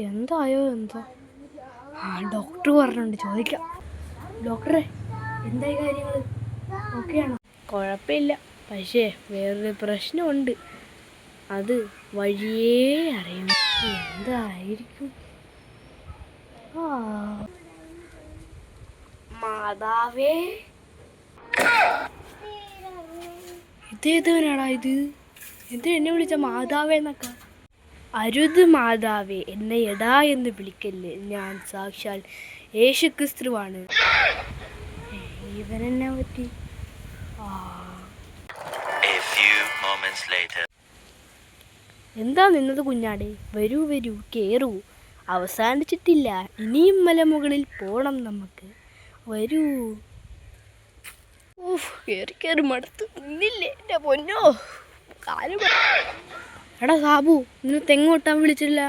എന്തായോ എന്തോ. ഡോക്ടർ പറഞ്ഞിട്ടുണ്ട്, ചോദിക്കാം. ഡോക്ടറെ, എന്തായി കാര്യങ്ങൾ? ഓക്കെയാണോ? കുഴപ്പമില്ല, പക്ഷേ വേറൊരു പ്രശ്നമുണ്ട്. അത് വഴിയേ അറിയണം. എന്തായിരിക്കും? മാതാവേ, ഇതേതവനാടാ ഇത്? എന്തിനാ എന്നെ വിളിച്ച മാതാവേ എന്നൊക്കെ? അരുത് മാതാവേ, എന്നെ എടാ എന്ന് വിളിക്കല്ലേ. ഞാൻ സാക്ഷാൽ യേശുക്രിസ്തുവാണ്. ഇവനെന്നെ പറ്റി? എന്താ നിന്നത് കുഞ്ഞാടെ? വരൂ വരൂ, കേറൂ. അവസാനിച്ചിട്ടില്ല, ഇനിയും മലമുകളിൽ പോണം നമുക്ക്. വരൂ. കേറി കേറി മടുത്ത് നിന്നില്ലേ എൻ്റെ പൊന്നോ. എടാ സാബു, നിന്നെ തെങ്ങോട്ടാൻ വിളിച്ചില്ല.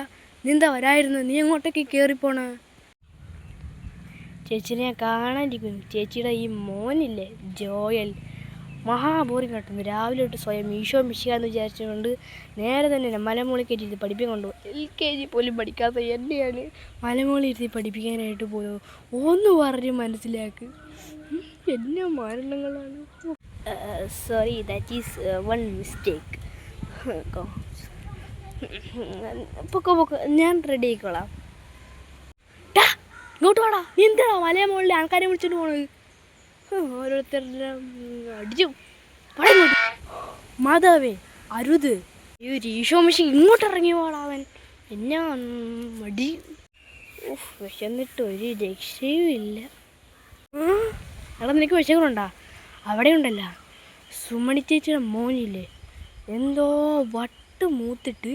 നീ എന്താ വരായിരുന്നു? നീ എങ്ങോട്ടേക്ക് കയറിപ്പോണ? ചേച്ചിനെ കാണാനിരിക്കുന്നു. ചേച്ചിയുടെ ഈ മോനില്ലേ ജോയൽ, മഹാബോറിങ് കാട്ടുന്നു. രാവിലെ തൊട്ട് സ്വയം ഈശോ മിശിഹാന്ന് വിചാരിച്ചുകൊണ്ട് നേരെ തന്നെ മലമുകളിൽ കയറ്റിയിരുത്തി പഠിപ്പിക്കാൻ കൊണ്ടുപോകും. LKG പോലും പഠിക്കാത്ത എന്നെയാണ് മലമുകളിൽ ഇരുത്തി പഠിപ്പിക്കാനായിട്ട് പോയത്. ഒന്ന് പറഞ്ഞ് മനസ്സിലാക്ക്. എന്നെ മരണങ്ങളാണ്. Sorry, that is one mistake. പൊക്കോ പൊക്കോ, ഞാൻ റെഡി ആയിക്കോളാം. ഇങ്ങോട്ട് വാടാ. നീ എന്താ മലയ മുകളിൽ ആൾക്കാരെ വിളിച്ചോണ്ട് പോണത്? ഓരോരുത്തരെല്ലാം അടിച്ചു. മാതാവേ, അരുത്. ഈ ഒരു ഈശോ മിശിഹ ഇങ്ങോട്ട് ഇറങ്ങി പോടാവൻ. എന്നാ മടി. വിശന്നിട്ട് ഒരു രക്ഷയും ഇല്ല. എടാ, നിനക്ക് വിശങ്ങളുണ്ടാ? അവിടെ ഉണ്ടല്ലോ സുമണി ചേച്ചിയുടെ മോനില്ലേ, എന്തോ വട്ട് മൂത്തിട്ട്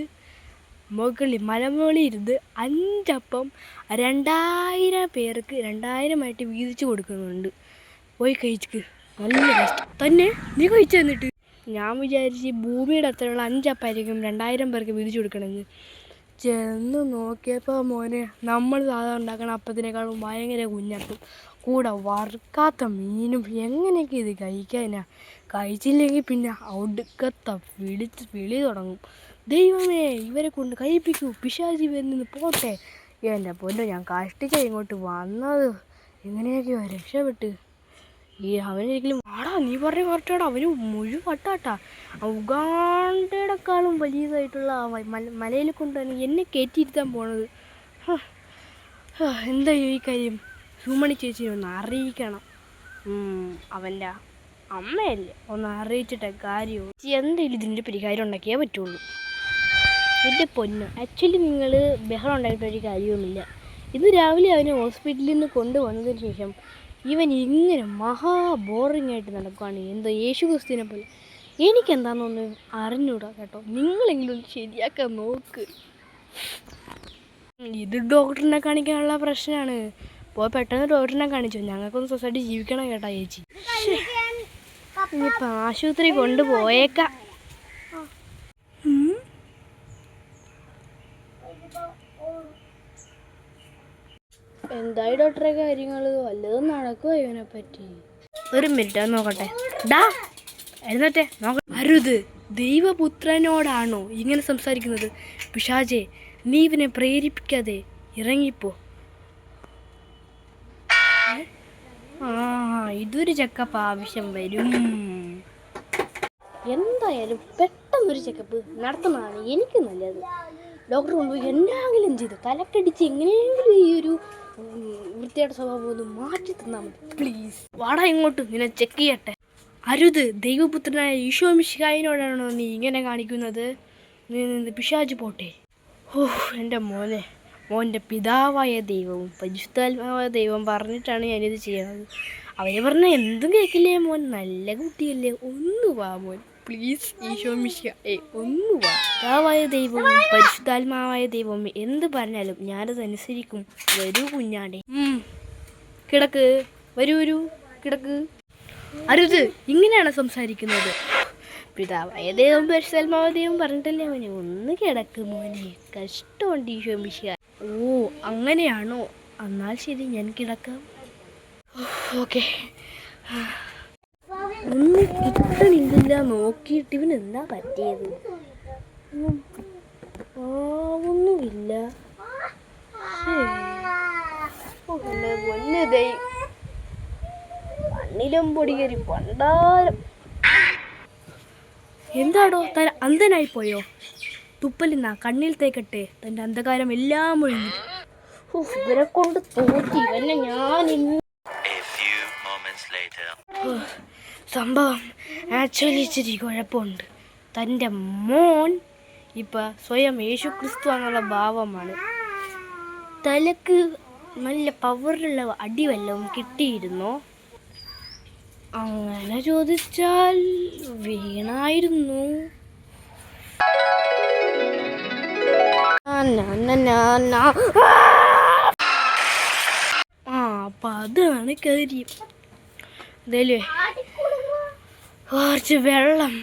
മുകളിൽ മലമുകളിൽ ഇരുന്ന് 5 അപ്പം 2000 പേർക്ക് 2000 വീതിച്ച് കൊടുക്കുന്നുണ്ട്. പോയി കഴിച്ചിക്ക്, നല്ല കഷ്ടം തന്നെ. നീ കഴിച്ചു തന്നിട്ട് ഞാൻ വിചാരിച്ച് ഭൂമിയുടെ അത്രയുള്ള 5 അപ്പായിരിക്കും 2000 പേർക്ക് വീതിച്ച് കൊടുക്കണമെന്ന്. ചെന്ന് നോക്കിയപ്പോൾ മോനെ, നമ്മൾ സാധാരണ ഉണ്ടാക്കണ അപ്പത്തിനേക്കാളും ഭയങ്കര കുഞ്ഞപ്പം, കൂടെ വറുക്കാത്ത മീനും. എങ്ങനെയൊക്കെ ഇത് കഴിക്കാനാ? കഴിച്ചില്ലെങ്കിൽ പിന്നെ ഒടുക്കത്തെ വിളി തുടങ്ങും. ദൈവമേ, ഇവരെ കൊണ്ട് കഴിപ്പിക്കൂ, പിശാചി വരുന്നത് പോട്ടെ. എൻ്റെ പൊന്നോ, ഞാൻ കഷ്ടിച്ച ഇങ്ങോട്ട് വന്നത്. എങ്ങനെയൊക്കെയോ രക്ഷപ്പെട്ട്. അവനൊരിക്കലും ആടാ, നീ പറഞ്ഞ കറക്റ്റാടാ. അവന് മുഴുവൻ വട്ടാട്ടാ. ഉഗാണ്ടയുടെക്കാളും വലിയതായിട്ടുള്ള മലയിൽ കൊണ്ടാണ് എന്നെ കയറ്റിയിരുത്താൻ പോണത്. എന്താ ഈ കാര്യം? സുമണി ചേച്ചി ഒന്ന് അറിയിക്കണം. അവൻ്റെ അമ്മയല്ലേ, ഒന്ന് അറിയിച്ചിട്ട കാര്യവും. എന്തെങ്കിലും ഇതിൻ്റെ പരിഹാരം ഉണ്ടാക്കിയേ പറ്റുള്ളൂ. എൻ്റെ പൊന്ന്, ആക്ച്വലി നിങ്ങൾ ബഹളം ഉണ്ടായിട്ടൊരു കാര്യവുമില്ല. ഇന്ന് രാവിലെ അവനെ ഹോസ്പിറ്റലിൽ നിന്ന് കൊണ്ടുവന്നതിന് ശേഷം ഇവൻ ഇങ്ങനെ മഹാ ബോറിംഗ് ആയിട്ട് നടക്കുകയാണ്. എന്തോ യേശുക്രിസ്തുവിനെ പോലെ. എനിക്കെന്താണെന്നൊന്ന് അറിഞ്ഞൂടാ കേട്ടോ. നിങ്ങളെങ്കിലും ഒന്ന് ശരിയാക്കാൻ നോക്ക്. ഇത് ഡോക്ടറിനെ കാണിക്കാനുള്ള പ്രശ്നമാണ്. പോയി പെട്ടെന്ന് ഡോക്ടറിനെ കാണിച്ചു. ഞങ്ങൾക്കൊന്ന് സ്വസ്ഥമായിട്ട് ജീവിക്കണം കേട്ടാ ചേച്ചി. ഇനിയിപ്പോൾ ആശുപത്രി കൊണ്ടുപോയേക്കാം. എന്തായി ഡോക്ടറെ കാര്യങ്ങൾ? വല്ലതും നടക്കുമോ ഇവനെ പറ്റി? ഒരു മിനിറ്റ് നോക്കട്ടെ. ഡാ, എഴുന്നേറ്റെ നോക്ക. അരുത്. ദൈവപുത്രനോടാണോ ഇങ്ങനെ സംസാരിക്കുന്നത്? പിശാചേ, നീ ഇവനെ പ്രേരിപ്പിക്കാതെ ഇറങ്ങിപ്പോ. ഇതൊരു ചെക്കപ്പ് ആവശ്യം വരും. എന്തായാലും പെട്ടെന്നൊരു ചെക്കപ്പ് നടത്തുന്നതാണ് എനിക്ക് നല്ലത്. ഡോക്ടർ കൊണ്ടുപോയി എന്നാണെങ്കിലും ചെയ്ത് തലക്കടിച്ച് എങ്ങനെയെങ്കിലും ഈ ഒരു വൃത്തിയായിട്ട് സ്വഭാവം ഒന്ന് മാറ്റി തന്നാൽ മതി പ്ലീസ്. വാടാ ഇങ്ങോട്ട്, നിന്നെ ചെക്ക് ചെയ്യട്ടെ. അരുത്. ദൈവപുത്രനായ ഈശോ മിശിഹായിനോടാണോ നീ ഇങ്ങനെ കാണിക്കുന്നത്? നീ പിശാച് പോട്ടെ. എൻ്റെ മോൻ്റെ പിതാവായ ദൈവവും പരിശുദ്ധാത്മാവായ ദൈവം പറഞ്ഞിട്ടാണ് ഞാനിത് ചെയ്യുന്നത്. അവര് പറഞ്ഞ എന്തും കേൾക്കില്ലേ മോൻ? നല്ല കുട്ടിയല്ലേ, ഒന്ന് വാ മോൻ പ്ലീസ്. ഈശോ മിശിഹ, ഒന്ന് വാ. പിതാവായ ദൈവവും പരിശുദ്ധാത്മാവായ ദൈവവും എന്ത് പറഞ്ഞാലും ഞാനത് അനുസരിക്കും. വരൂ കുഞ്ഞാടെ, കിടക്ക്. വരൂ കിടക്ക്. അരുത്, ഇങ്ങനെയാണ് സംസാരിക്കുന്നത്. പിതാവായ ദൈവം പരിശുദ്ധാത്മാവായ ദൈവം പറഞ്ഞിട്ടല്ലേ മോനെ, ഒന്ന് കിടക്ക് മോനെ. കഷ്ടമുണ്ട് ഈശോ മിശിഹ. അങ്ങനെയാണോ? എന്നാൽ ശരി, ഞാൻ കിടക്കാം. ഓക്കെ. ഒന്നും കിട്ടണില്ല. നോക്കിയിട്ട് ഇവന് എന്താ പറ്റിയത്? ഒന്നുമില്ല. കണ്ണിലും പൊടി കയറി പണ്ടാരം. എന്താടോ താൻ അന്ധനായി പോയോ? തുപ്പലിന്നാ കണ്ണിൽ തേക്കട്ടെ, തൻ്റെ അന്ധകാരം എല്ലാം ഒഴിഞ്ഞു. ഇവരെ കൊണ്ട് തോറ്റി ഇവനെ ഞാൻ സംഭവം ആക്ച്വലി ഇച്ചിരി കുഴപ്പമുണ്ട്. തൻ്റെ മോൻ ഇപ്പം സ്വയം യേശു ക്രിസ്തു എന്നുള്ള ഭാവമാണ്. തലക്ക് നല്ല പവറുള്ള അടി വല്ലതും കിട്ടിയിരുന്നോ? അങ്ങനെ ചോദിച്ചാൽ വീണായിരുന്നു. അപ്പം അതാണ് കാര്യം. അതല്ലേ കുറച്ച് വെള്ളം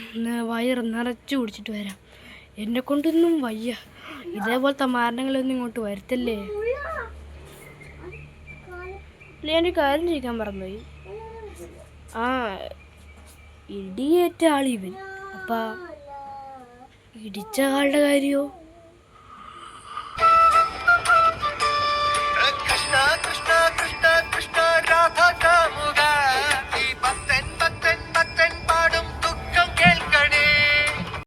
വയറ് നിറച്ച് കുടിച്ചിട്ട് വരാം. എന്നെ കൊണ്ടൊന്നും വയ്യ. ഇതേപോലത്തെ മരണങ്ങളൊന്നും ഇങ്ങോട്ട് വരുത്തല്ലേ. ഞാനൊരു കാര്യം ചോദിക്കാൻ മറന്നുപോയി. ഇടിയേറ്റ ആളിവൻ. അപ്പം ഇടിച്ച ആളുടെ കാര്യമോ?